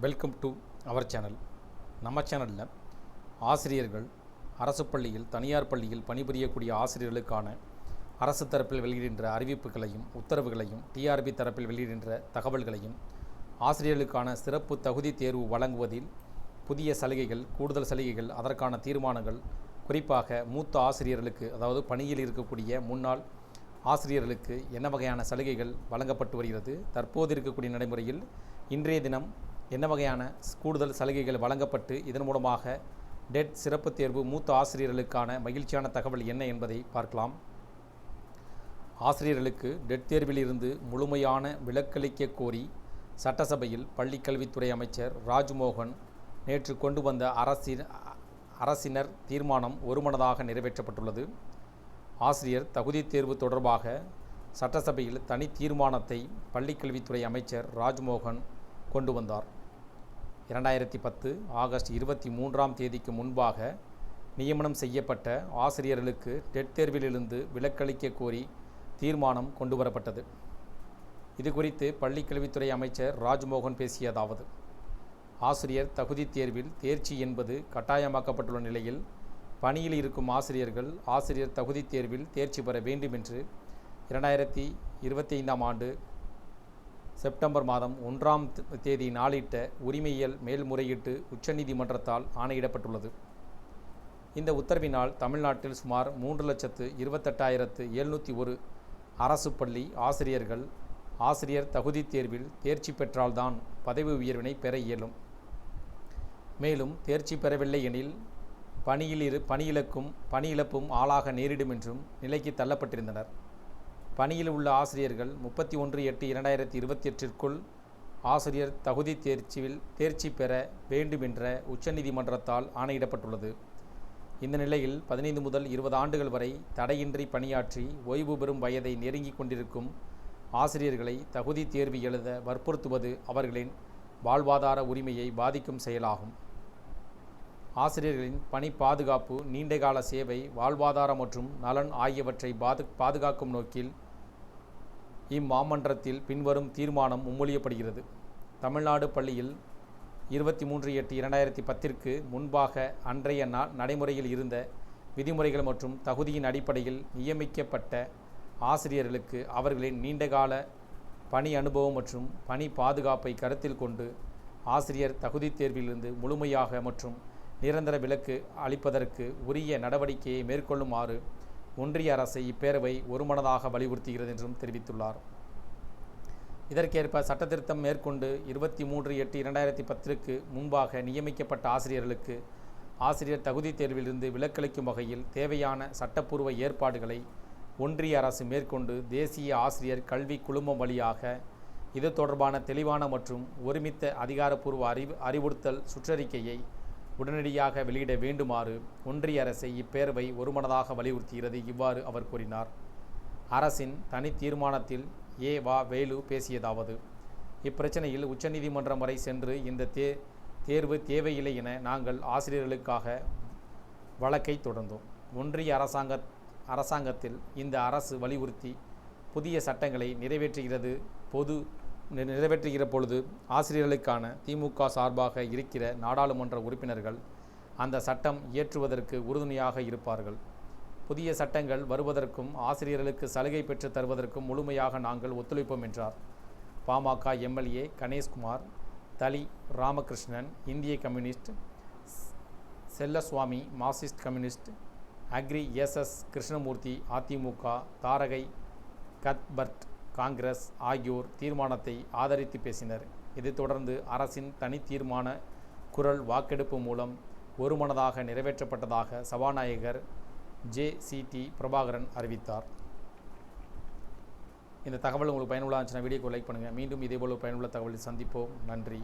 Welcome to our channel. நம்ம சேனலில் ஆசிரியர்கள் அரசு பள்ளியில் தனியார் பள்ளியில் பணிபுரியக்கூடிய ஆசிரியர்களுக்கான அரசு தரப்பில் வெளியிடுகின்ற அறிவிப்புகளையும் உத்தரவுகளையும் டிஆர்பி தரப்பில் வெளியிடுகின்ற தகவல்களையும் ஆசிரியர்களுக்கான சிறப்பு தகுதி தேர்வு வழங்குவதில் புதிய சலுகைகள் கூடுதல் சலுகைகள் அதற்கான தீர்மானங்கள் குறிப்பாக மூத்த ஆசிரியர்களுக்கு அதாவது பணியில் இருக்கக்கூடிய முன்னாள் ஆசிரியர்களுக்கு என்ன வகையான சலுகைகள் வழங்கப்பட்டு வருகிறது, தற்போது இருக்கக்கூடிய நடைமுறையில் இன்றைய தினம் என்ன வகையான கூடுதல் சலுகைகள் வழங்கப்பட்டு இதன் மூலமாக டெட் சிறப்பு தேர்வு மூத்த ஆசிரியர்களுக்கான மகிழ்ச்சியான தகவல் என்ன என்பதை பார்க்கலாம். ஆசிரியர்களுக்கு டெட் தேர்விலிருந்து முழுமையான விலக்களிக்க கோரி சட்டசபையில் பள்ளிக்கல்வித்துறை அமைச்சர் ராஜ்மோகன் நேற்று கொண்டு வந்த அரசினர் தீர்மானம் ஒருமனதாக நிறைவேற்றப்பட்டுள்ளது. ஆசிரியர் தகுதி தேர்வு தொடர்பாக சட்டசபையில் தனி தீர்மானத்தை பள்ளிக்கல்வித்துறை அமைச்சர் ராஜ்மோகன் கொண்டு வந்தார். 2010 ஆகஸ்ட் 23 முன்பாக நியமனம் செய்யப்பட்ட ஆசிரியர்களுக்கு டெட் தேர்விலிருந்து விலக்களிக்க கோரி தீர்மானம் கொண்டு வரப்பட்டது. இது குறித்து பள்ளிக்கல்வித்துறை அமைச்சர் ராஜ்மோகன் பேசியதாவது: ஆசிரியர் தகுதி தேர்வில் தேர்ச்சி என்பது கட்டாயமாக்கப்பட்டுள்ள நிலையில் பணியில் இருக்கும் ஆசிரியர்கள் ஆசிரியர் தகுதி தேர்வில் தேர்ச்சி பெற வேண்டும் என்று 2025 ஆண்டு செப்டம்பர் மாதம் 1 நாளிட்ட உரிமையியல் மேல்முறையீட்டு உச்சநீதிமன்றத்தால் ஆணையிடப்பட்டுள்ளது. இந்த உத்தரவினால் தமிழ்நாட்டில் சுமார் 3,28,701 அரசு பள்ளி ஆசிரியர்கள் ஆசிரியர் தகுதி தேர்வில் தேர்ச்சி பெற்றால்தான் பதவி உயர்வினை பெற இயலும். மேலும் தேர்ச்சி பெறவில்லை எனில் பணியிழப்பும் ஆளாக நேரிடும் என்றும் நிலைக்கு தள்ளப்பட்டிருந்தனர். பணியில் உள்ள ஆசிரியர்கள் 31/8/2028 ஆசிரியர் தகுதி தேர்ச்சி பெற வேண்டும் என்ற உச்சநீதிமன்றத்தால் ஆணையிடப்பட்டுள்ளது. இந்த நிலையில் 15 முதல் 20 ஆண்டுகள் வரை தடையின்றி பணியாற்றி ஓய்வு பெறும் வயதை நெருங்கி கொண்டிருக்கும் ஆசிரியர்களை தகுதி தேர்வு எழுத வற்புறுத்துவது அவர்களின் வாழ்வாதார உரிமையை பாதிக்கும் செயலாகும். ஆசிரியர்களின் பணி பாதுகாப்பு, நீண்டகால சேவை, வாழ்வாதாரம் மற்றும் நலன் ஆகியவற்றை பாதுகாக்கும் நோக்கில் இம்மாமன்றத்தில் பின்வரும் தீர்மானம் முன்மொழியப்படுகிறது. தமிழ்நாடு பள்ளியில் 23/8/2010 முன்பாக அன்றைய நடைமுறையில் இருந்த விதிமுறைகள் மற்றும் தகுதியின் அடிப்படையில் நியமிக்கப்பட்ட ஆசிரியர்களுக்கு அவர்களின் நீண்டகால பணி அனுபவம் மற்றும் பணி பாதுகாப்பை கருத்தில் கொண்டு ஆசிரியர் தகுதி தேர்விலிருந்து முழுமையாக மற்றும் நிரந்தர விலக்கு அளிப்பதற்கு உரிய நடவடிக்கையை மேற்கொள்ளுமாறு ஒன்றிய அரசை இப்பேரவை ஒருமனதாக வலியுறுத்துகிறது என்றும் தெரிவித்துள்ளார். இதற்கேற்ப சட்டத்திருத்தம் மேற்கொண்டு 23/8/2010 முன்பாக நியமிக்கப்பட்ட ஆசிரியர்களுக்கு ஆசிரியர் தகுதி தேர்விலிருந்து விலக்களிக்கும் வகையில் தேவையான சட்டப்பூர்வ ஏற்பாடுகளை ஒன்றிய அரசு மேற்கொண்டு தேசிய ஆசிரியர் கல்வி குழுமம் வழியாக இது தொடர்பான தெளிவான மற்றும் ஒருமித்த அதிகாரப்பூர்வ அறிவுறுத்தல் சுற்றறிக்கையை உடனடியாக வெளியிட வேண்டுமாறு ஒன்றிய அரசை இப்பேரவை ஒருமனதாக வலியுறுத்துகிறது. இவ்வாறு அவர் கூறினார். அரசின் தனி தீர்மானத்தில் வ. வேலு பேசியதாவது: இப்பிரச்சனையில் உச்சநீதிமன்றம் வரை சென்று இந்த தேர்வு தேவையில்லை என நாங்கள் ஆசிரியர்களுக்காக வழக்கை தொடர்ந்தோம். ஒன்றிய அரசாங்கத்தில் இந்த அரசு வலியுறுத்தி புதிய சட்டங்களை நிறைவேற்றுகிற பொழுது ஆசிரியர்களுக்கான திமுக சார்பாக இருக்கிற நாடாளுமன்ற உறுப்பினர்கள் அந்த சட்டம் இயற்றுவதற்கு உறுதுணையாக இருப்பார்கள். புதிய சட்டங்கள் வருவதற்கும் ஆசிரியர்களுக்கு சலுகை பெற்று தருவதற்கும் முழுமையாக நாங்கள் ஒத்துழைப்போம் என்றார். பாமக எம்எல்ஏ கணேஷ்குமார், தளி ராமகிருஷ்ணன், இந்திய communist, Sellaswamy Marxist communist, Agri S Krishnamurthy Athimuka, Tharagai Cuthbert Congress ஆகியோர் தீர்மானத்தை ஆதரித்து பேசினர். இதைத் தொடர்ந்து அரசின் தனி தீர்மான குரல் வாக்கெடுப்பு மூலம் ஒருமனதாக நிறைவேற்றப்பட்டதாக சபாநாயகர் ஜே.சி.டி. பிரபாகரன் அறிவித்தார். இந்த தகவல் உங்களுக்கு பயனுள்ள இருந்துச்சுன்னா வீடியோக்கு லைக் பண்ணுங்கள். மீண்டும் இதேபோல் பயனுள்ள தகவலில் சந்திப்போம். நன்றி.